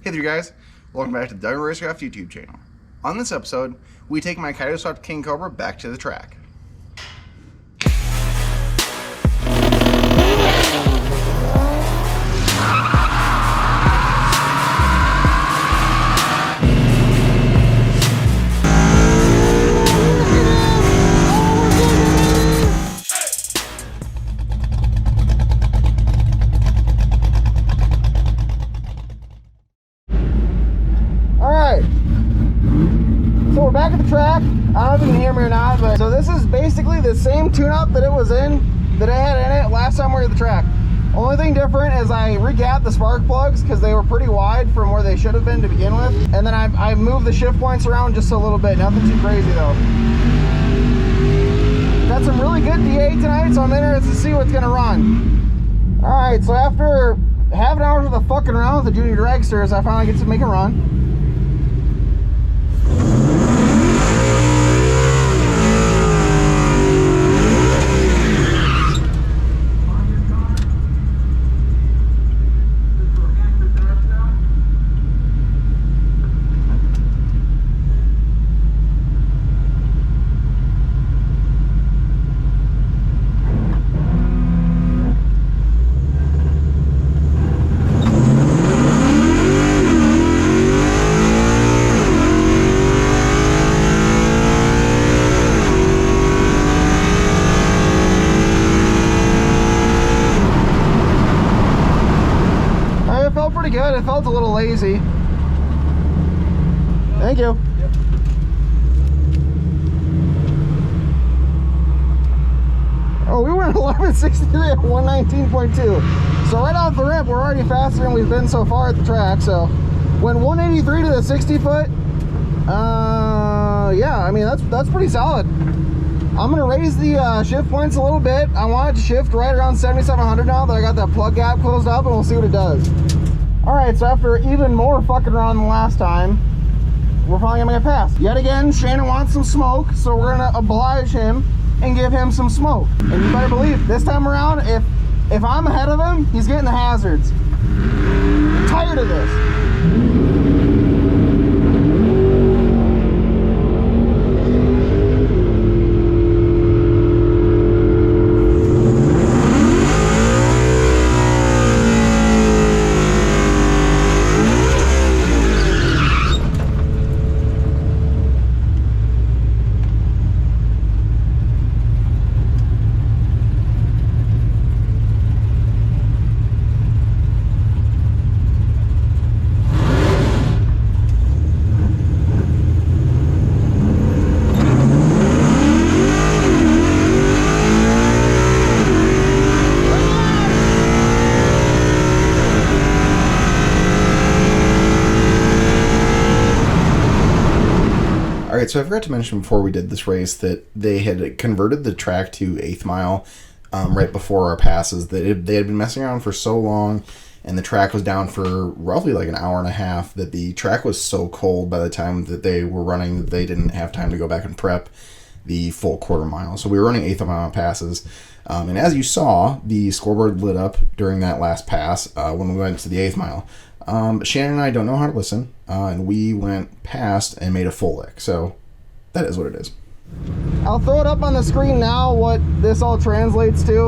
Hey there guys, welcome back to the Doug Racecraft YouTube channel. On this episode, we take my Coyote Swept King Cobra back to the track. So we're back at the track. I don't know if you can hear me or not, but so this is basically the same tune-up that it was in, that I had in it last time we were at the track. Only thing different is I regapped the spark plugs because they were pretty wide from where they should have been to begin with. And then I moved the shift points around just a little bit. Nothing too crazy though. Got some really good DA tonight, so I'm interested to see what's gonna run. Alright, so after half an hour worth of fucking around with the junior dragsters, I finally get to make a run. Pretty good. It felt a little lazy. Thank you. Yep. Oh, we were at 1163 at 119.2. So right off the rip, we're already faster than we've been so far at the track. So when 183 to the 60 foot, yeah, I mean that's pretty solid. I'm gonna raise the shift points a little bit. I want it to shift right around 7700 now that I got that plug gap closed up, and we'll see what it does. Alright, so after even more fucking around than last time, we're finally gonna make a pass. Yet again, Shannon wants some smoke, so we're gonna oblige him and give him some smoke. And you better believe, this time around, if I'm ahead of him, he's getting the hazards. I'm tired of this. Alright, so I forgot to mention before we did this race that they had converted the track to 8th mile right before our passes. They had been messing around for so long, and the track was down for roughly like an hour and a half, that the track was so cold by the time that they were running that they didn't have time to go back and prep the full quarter mile. So we were running 8th mile passes. And as you saw, the scoreboard lit up during that last pass when we went to the 8th mile. But Shannon and I don't know how to listen, and we went past and made a full lick. So that is what it is. I'll throw it up on the screen now what this all translates to.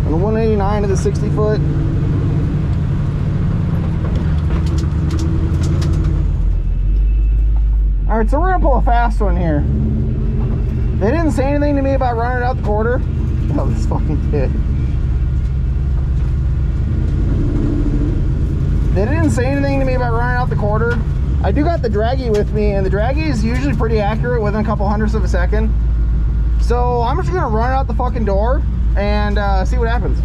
And 189 to the 60 foot. Alright, so we're gonna pull a fast one here. They didn't say anything to me about running it out the quarter. Oh, this fucking did. They didn't say anything to me about running out the quarter. I do got the draggy with me, and the draggy is usually pretty accurate within a couple hundredths of a second. So I'm just gonna run it out the fucking door and see what happens.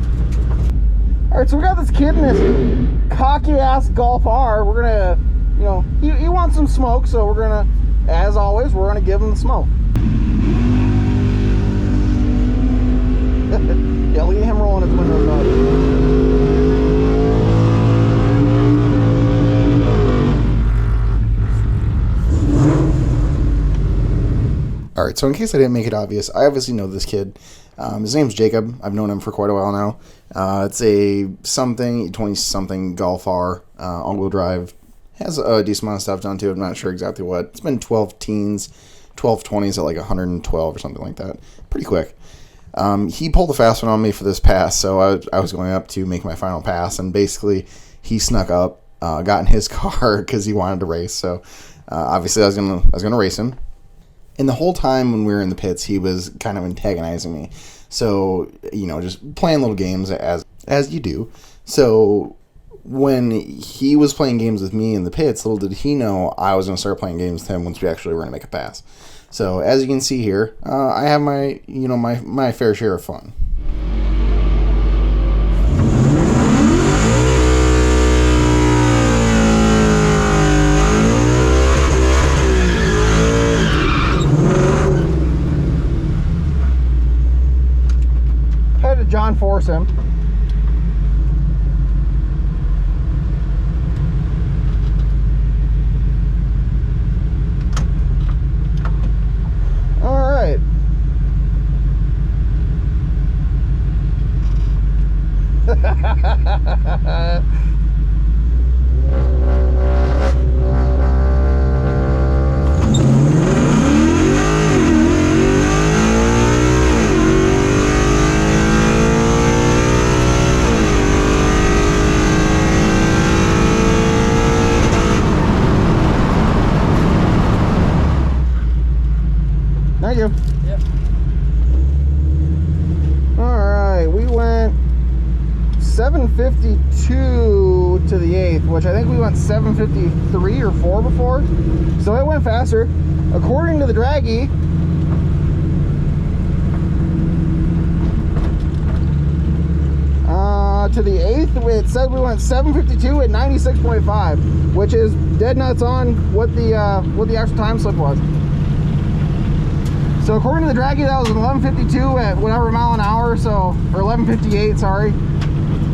Alright, so we got this kid in this cocky ass Golf R. We're gonna, you know, he wants some smoke, so we're gonna, as always, we're gonna give him the smoke. Yeah, look at him rolling his windows up. All right, so in case I didn't make it obvious, I obviously know this kid. His name's Jacob. I've known him for quite a while now. It's a 20-something Golf R, all-wheel drive. Has a decent amount of stuff done to it. I'm not sure exactly what. It's been 12 20s at like 112 or something like that. Pretty quick. He pulled a fast one on me for this pass, so I was going up to make my final pass, and basically he snuck up, got in his car because he wanted to race. So obviously I was gonna race him. And the whole time when we were in the pits, he was kind of antagonizing me. So, just playing little games as you do. So when he was playing games with me in the pits, little did he know I was going to start playing games with him once we actually were going to make a pass. So as you can see here, I have my, my fair share of fun. John force him. All right. Thank you. Yep. Alright, we went 752 to the 8th, which I think we went 753 or 4 before. So it went faster. According to the Draggy, to the 8th, it said we went 752 at 96.5, which is dead nuts on what the actual time slip was. So according to the Draggy, that was 11:52 at whatever mile an hour, so, or 11:58, sorry,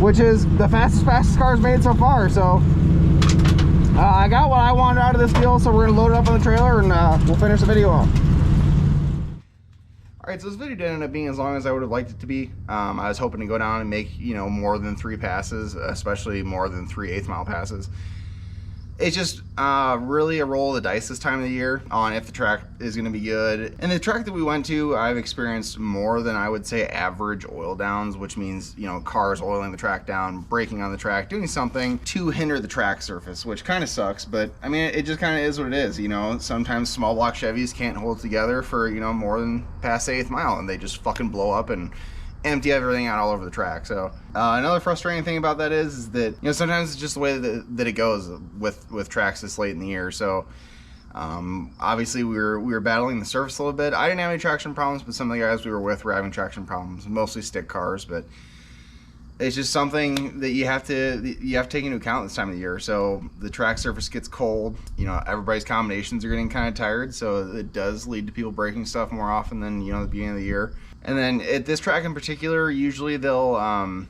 which is the fastest cars made so far. So I got what I wanted out of this deal, so we're gonna load it up on the trailer and we'll finish the video off. All right, so this video didn't end up being as long as I would have liked it to be. I was hoping to go down and make, more than 3 passes, especially more than 3 eighth-mile passes. It's just really a roll of the dice this time of the year on if the track is going to be good. And the track that we went to, I've experienced more than I would say average oil downs, which means, cars oiling the track down, braking on the track, doing something to hinder the track surface, which kind of sucks. But I mean, it just kind of is what it is. Sometimes small block Chevys can't hold together for, more than past the 8th mile, and they just fucking blow up and empty everything out all over the track. So another frustrating thing about that is that sometimes it's just the way that it goes with tracks this late in the year. So obviously we were battling the surface a little bit. I didn't have any traction problems, but some of the guys we were with were having traction problems, mostly stick cars. But it's just something that you have to take into account this time of the year. So the track surface gets cold. Everybody's combinations are getting kind of tired, so it does lead to people breaking stuff more often than the beginning of the year. And then at this track in particular, usually they'll on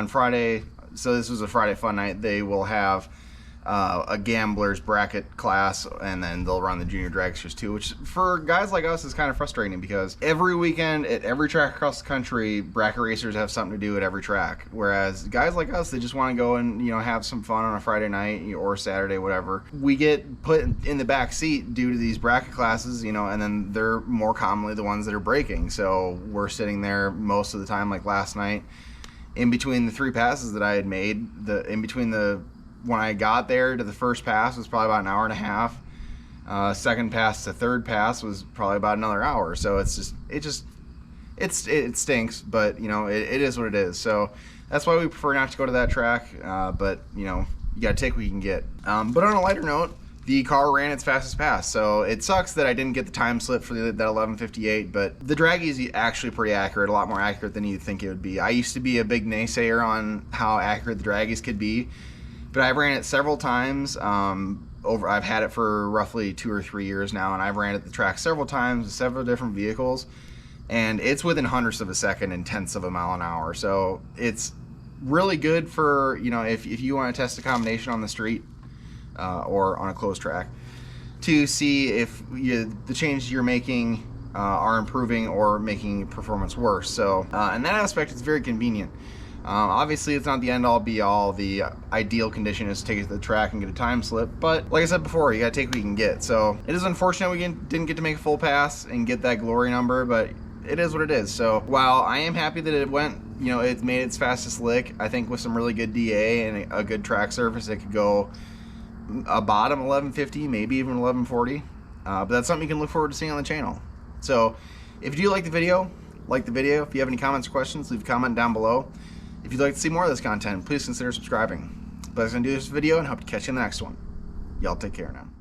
Friday, so this was a Friday fun night, they will have a gambler's bracket class, and then they'll run the junior dragsters too, which for guys like us is kind of frustrating because every weekend at every track across the country, bracket racers have something to do at every track, whereas guys like us, they just want to go and have some fun on a Friday night or Saturday, whatever. We get put in the back seat due to these bracket classes, and then they're more commonly the ones that are breaking, so we're sitting there most of the time, like last night, in between the 3 passes that I had made, when I got there to the first pass was probably about an hour and a half. Second pass to third pass was probably about another hour. So it stinks, but it is what it is. So that's why we prefer not to go to that track. But you gotta take what you can get. But on a lighter note, the car ran its fastest pass. So it sucks that I didn't get the time slip for that 11:58, but the Draggy is actually pretty accurate, a lot more accurate than you'd think it would be. I used to be a big naysayer on how accurate the Draggies could be, but I've ran it several times. I've had it for roughly 2 or 3 years now, and I've ran it the track several times with several different vehicles, and it's within hundredths of a second and tenths of a mile an hour. So it's really good for if you want to test a combination on the street or on a closed track to see if the changes you're making are improving or making performance worse. So in that aspect, it's very convenient. Obviously, it's not the end-all be-all. The ideal condition is to take it to the track and get a time slip, but like I said before, you gotta take what you can get. So it is unfortunate we didn't get to make a full pass and get that glory number, but it is what it is. So while I am happy that it went, you know, it made its fastest lick, I think with some really good DA and a good track surface, it could go a bottom 1150, maybe even 1140. But that's something you can look forward to seeing on the channel. So if you do like the video, like the video. If you have any comments or questions, leave a comment down below. If you'd like to see more of this content, please consider subscribing. But that's going to do this video, and hope to catch you in the next one. Y'all take care now.